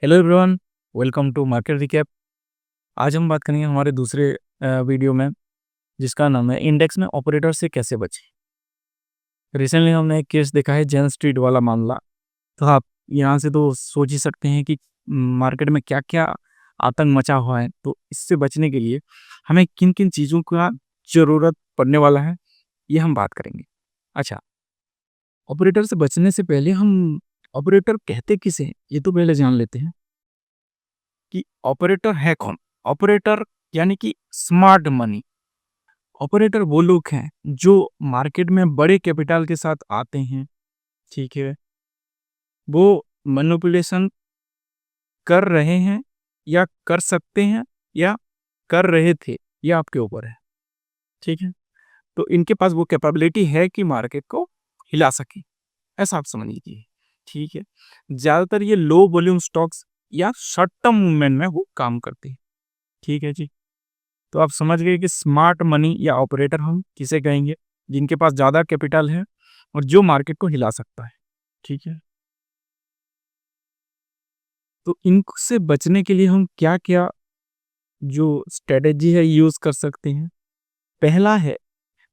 Hello everyone, welcome to market recap. आज हम बात करेंगे हमारे दूसरे वीडियो में, जिसका नाम है इंडेक्स में ऑपरेटर से कैसे बचें। रिसेंटली हमने एक केस देखा है, जेन स्ट्रीट वाला मामला। तो आप यहाँ से तो सोच ही सकते हैं कि मार्केट में क्या क्या आतंक मचा हुआ है। तो इससे बचने के लिए हमें किन किन चीज़ों का ज़रूरत पड़ने वाला है, ये हम बात करेंगे। अच्छा, ऑपरेटर से बचने से पहले हम ऑपरेटर कहते किसे हैं, ये तो पहले जान लेते हैं कि ऑपरेटर है कौन। ऑपरेटर यानी कि स्मार्ट मनी। ऑपरेटर वो लोग हैं जो मार्केट में बड़े कैपिटल के साथ आते हैं, ठीक है। वो मैनिपुलेशन कर रहे हैं या कर सकते हैं या कर रहे थे, ये आपके ऊपर है, ठीक है। तो इनके पास वो कैपेबिलिटी है कि मार्केट को हिला सके, ऐसा आप समझ लीजिए, ठीक है। ज़्यादातर ये लो वॉल्यूम स्टॉक्स या शॉर्ट टर्म मूवमेंट में वो काम करते हैं, ठीक है जी। तो आप समझ गए कि स्मार्ट मनी या ऑपरेटर हम किसे कहेंगे, जिनके पास ज़्यादा कैपिटल है और जो मार्केट को हिला सकता है, ठीक है। तो इनसे बचने के लिए हम क्या-क्या जो स्ट्रेटेजी है यूज़ कर सकते हैं। पहला है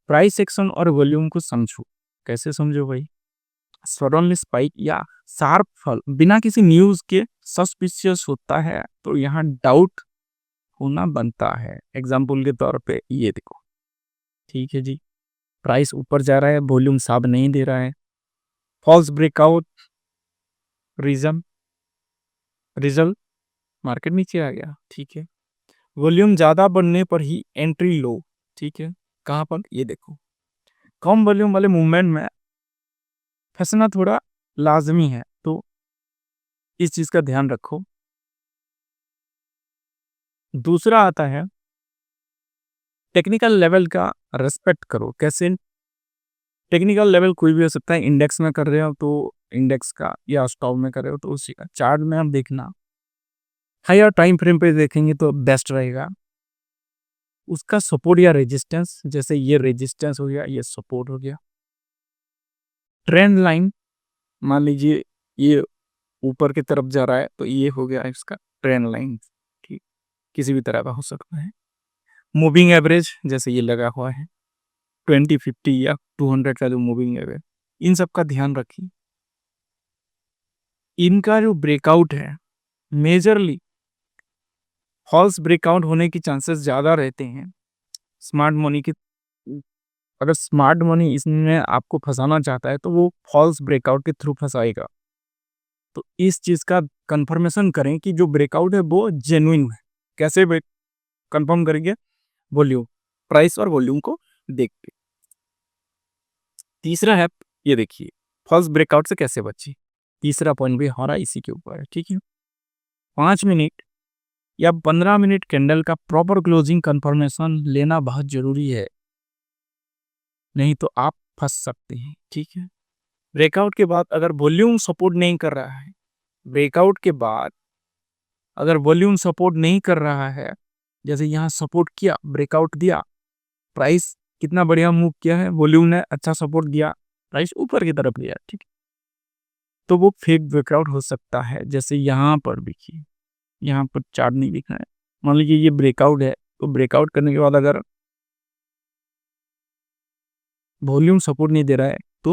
प्राइस एक्शन और वॉल्यूम को समझो। कैसे समझो भाई? सडनली स्पाइक या शार्प फॉल बिना किसी न्यूज़ के सस्पिशियस होता है, तो यहाँ डाउट होना बनता है। एग्जाम्पल के तौर पे ये देखो, ठीक है जी। प्राइस ऊपर जा रहा है, वॉल्यूम साथ नहीं दे रहा है। False breakout, reason result market नीचे आ गया, ठीक है। वॉल्यूम ज़्यादा बढ़ने पर ही एंट्री लो, ठीक है। कहाँ पर? ये देखो, कम वॉल्यूम वाले मूवमेंट में फंसना थोड़ा लाजमी है, तो इस चीज़ का ध्यान रखो। दूसरा आता है टेक्निकल लेवल का रेस्पेक्ट करो। कैसे? टेक्निकल लेवल कोई भी हो सकता है। इंडेक्स में कर रहे हो तो इंडेक्स का, या स्टॉक में कर रहे हो तो उसी का। चार्ट में हम देखना हायर टाइम फ्रेम पे देखेंगे तो बेस्ट रहेगा। उसका सपोर्ट या रेजिस्टेंस, जैसे ये रेजिस्टेंस हो गया, ये सपोर्ट हो गया। ट्रेंड लाइन, मान लीजिए ये ऊपर की तरफ जा रहा है तो ये हो गया इसका ट्रेंड लाइन, ठीक। किसी भी तरह का हो सकता है। मूविंग एवरेज, जैसे ये लगा हुआ है 20, 50 या 200 का जो मूविंग एवरेज, इन सब का ध्यान रखिए। इनका जो ब्रेकआउट है, मेजरली फॉल्स ब्रेकआउट होने की चांसेस ज़्यादा रहते हैं। स्मार्ट मनी की, अगर स्मार्ट मनी इसमें आपको फंसाना चाहता है तो वो फॉल्स ब्रेकआउट के थ्रू फंसाएगा। तो इस चीज़ का कंफर्मेशन करें कि जो ब्रेकआउट है वो जेन्युइन है। कैसे कंफर्म करेंगे? वॉल्यूम, प्राइस और वॉल्यूम को देख के। तीसरा है, ये देखिए, फॉल्स ब्रेकआउट से कैसे बचे। तीसरा पॉइंट भी हमारा इसी के ऊपर है, ठीक है। 5 मिनट या 15 मिनट कैंडल का प्रॉपर क्लोजिंग कंफर्मेशन लेना बहुत जरूरी है, नहीं तो आप फंस सकते हैं, ठीक है। ब्रेकआउट के बाद अगर वॉल्यूम सपोर्ट नहीं कर रहा है, ब्रेकआउट के बाद अगर वॉल्यूम सपोर्ट नहीं कर रहा है, जैसे यहाँ सपोर्ट किया, ब्रेकआउट दिया, प्राइस कितना बढ़िया मूव किया है, वॉल्यूम ने अच्छा सपोर्ट दिया, प्राइस ऊपर की तरफ गया, ठीक है। तो वो फेक ब्रेकआउट हो सकता है। जैसे यहाँ पर देखिए, यहाँ पर चार्ट नहीं दिख रहा है, मान लीजिए ये ब्रेकआउट है, तो ब्रेकआउट करने के बाद अगर वॉल्यूम सपोर्ट नहीं दे रहा है तो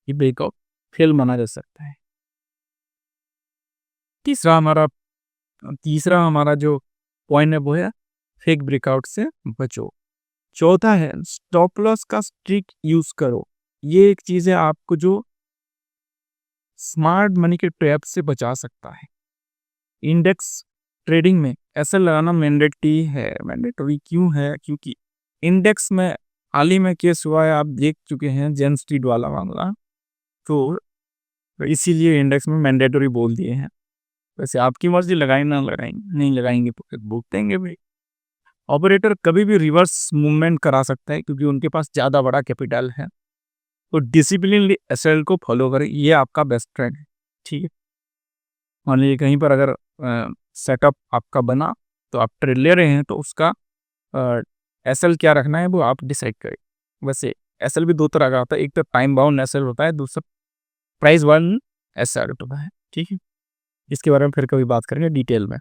ये ब्रेकआउट फेल माना जा सकता है। तीसरा हमारा तीसरा हमारा जो पॉइंट है वो है फेक ब्रेकआउट से बचो। चौथा है स्टॉप लॉस का स्ट्रिक्ट यूज करो। ये एक चीज है आपको जो स्मार्ट मनी के ट्रैप से बचा सकता है। इंडेक्स ट्रेडिंग में ऐसा लगाना मैंडेटरी है। मैंडेटरी क्यों है? क्योंकि इंडेक्स में हाल ही में केस हुआ है, आप देख चुके हैं, जेन स्ट्रीट वाला मामला। तो इसीलिए इंडेक्स में मैंडेटरी बोल दिए हैं। वैसे आपकी मर्जी, लगाएं ना लगाएं, नहीं लगाएंगे तो फिर भुगतेंगे भाई। ऑपरेटर कभी भी रिवर्स मूवमेंट करा सकता है क्योंकि उनके पास ज़्यादा बड़ा कैपिटल है। तो डिसिप्लिनली एसएल को फॉलो करें, ये आपका बेस्ट फ्रेंड है, ठीक है। मान लीजिए कहीं पर अगर सेटअप आपका बना, तो आप ट्रेड ले रहे हैं, तो उसका एसएल क्या रखना है वो आप डिसाइड करें। वैसे एसएल भी दो तरह का होता है, एक तो टाइम बाउंड एसएल होता है, दूसरा प्राइस वन एसएल होता है, ठीक है। इसके बारे में फिर कभी बात करेंगे डिटेल में।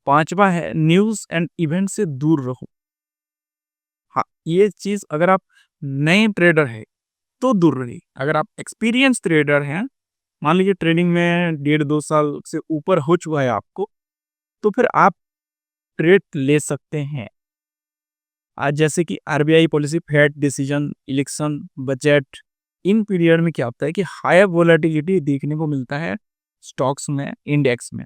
5वां है न्यूज़ एंड इवेंट से दूर रहो। हाँ, ये चीज़ अगर आप नए ट्रेडर हैं तो दूर रहिए। अगर आप एक्सपीरियंस ट्रेडर हैं, मान लीजिए ट्रेडिंग में 1.5-2 साल से ऊपर हो चुका है आपको, तो फिर आप ट्रेड ले सकते हैं। आज जैसे कि RBI policy, Fed decision, election, budget, इन पीरियड में क्या होता है कि हायर वोलेटिलिटी देखने को मिलता है स्टॉक्स में, इंडेक्स में।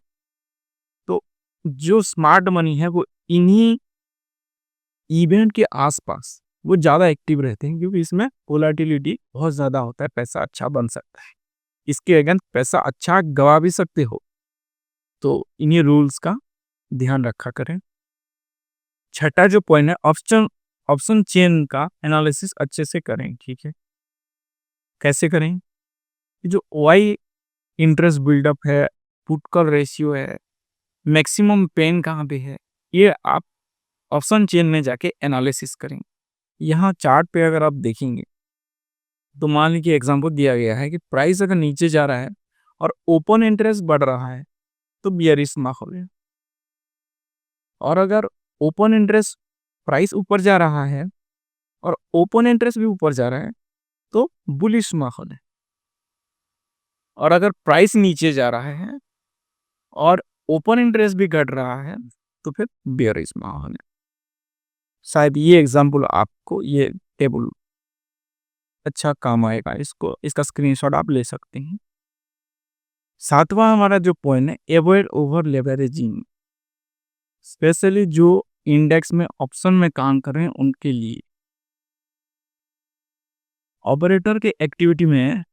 तो जो स्मार्ट मनी है वो इन्हीं इवेंट के आसपास वो ज़्यादा एक्टिव रहते हैं, क्योंकि इसमें वोलेटिलिटी बहुत ज़्यादा होता है, पैसा अच्छा बन सकता है। इसके अगेंस्ट पैसा अच्छा गवा भी सकते हो, तो इन्हीं रूल्स का ध्यान रखा करें। छठा जो पॉइंट है, ऑप्शन ऑप्शन चेन का एनालिसिस अच्छे से करें। ठीक है, कैसे करें? कि जो वाई इंटरेस्ट बिल्डअप है, पुट कॉल रेशियो है, मैक्सिमम पेन कहाँ पे है, ये आप ऑप्शन चेन में जाके एनालिसिस करें। यहाँ चार्ट पे अगर आप देखेंगे तो मान लीजिए एग्जांपल दिया गया है कि प्राइस अगर नीचे जा रहा है और ओपन इंटरेस्ट बढ़ रहा है तो बियरिश माहौल है, और अगर ओपन इंटरेस्ट प्राइस ऊपर जा रहा है और ओपन इंटरेस्ट भी ऊपर जा रहा है तो बुलिश माहौल है, और अगर प्राइस नीचे जा रहा है और ओपन इंटरेस्ट भी घट रहा है तो फिर बेयरिश माहौल है। शायद ये एग्जांपल आपको, ये टेबल अच्छा काम आएगा, इसका स्क्रीनशॉट आप ले सकते हैं। सातवां हमारा जो पॉइंट है, अवॉइड ओवर लेवरेजिंग। स्पेशली जो इंडेक्स में ऑप्शन में काम कर रहे हैं उनके लिए ऑपरेटर के एक्टिविटी में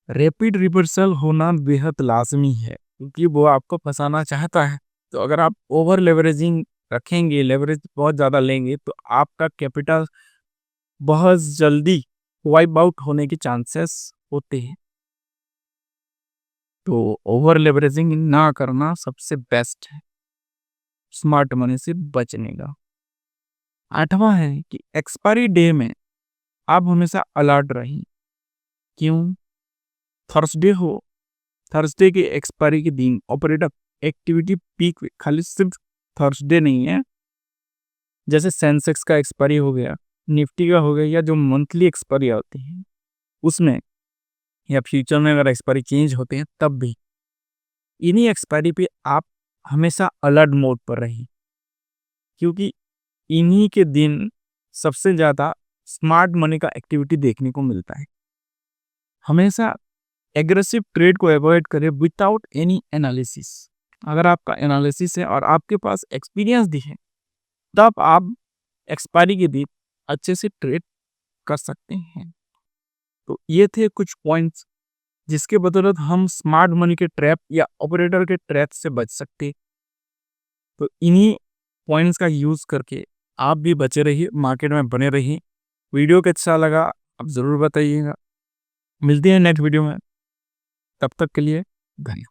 रैपिड रिवर्सल होना बेहद लाजमी है, क्योंकि वो आपको फंसाना चाहता है। तो अगर आप ओवर लेवरेजिंग रखेंगे, लेवरेज बहुत ज़्यादा लेंगे, तो आपका कैपिटल बहुत जल्दी वाइप आउट होने के चांसेस होते हैं। तो ओवर लेवरेजिंग ना करना सबसे बेस्ट है स्मार्ट मनी से बचने का। 8वां है कि एक्सपायरी डे में आप हमेशा अलर्ट रहें। क्यों? थर्सडे हो, थर्सडे के एक्सपायरी के दिन ऑपरेटर एक्टिविटी पीक, खाली सिर्फ थर्सडे नहीं है। जैसे सेंसेक्स का एक्सपायरी हो गया, निफ्टी का हो गया, या जो मंथली एक्सपायरी आती है उसमें, या फ्यूचर में अगर एक्सपायरी चेंज होते हैं तब भी इन्हीं एक्सपायरी पे आप हमेशा अलर्ट मोड पर रहिए, क्योंकि इन्हीं के दिन सबसे ज़्यादा स्मार्ट मनी का एक्टिविटी देखने को मिलता है। हमेशा एग्रेसिव ट्रेड को अवॉइड करें विदाउट एनी एनालिसिस। अगर आपका एनालिसिस है और आपके पास एक्सपीरियंस भी है, तब आप एक्सपायरी के दिन अच्छे से ट्रेड कर सकते हैं। तो ये थे कुछ पॉइंट्स जिसके बदौलत हम स्मार्ट मनी के ट्रैप या ऑपरेटर के ट्रैप से बच सकते। तो इन्हीं पॉइंट्स का यूज़ करके आप भी बचे रहिए, मार्केट में बने रहिए। वीडियो कैसा लगा आप ज़रूर बताइएगा। मिलते हैं नेक्स्ट वीडियो में, तब तक के लिए धन्यवाद।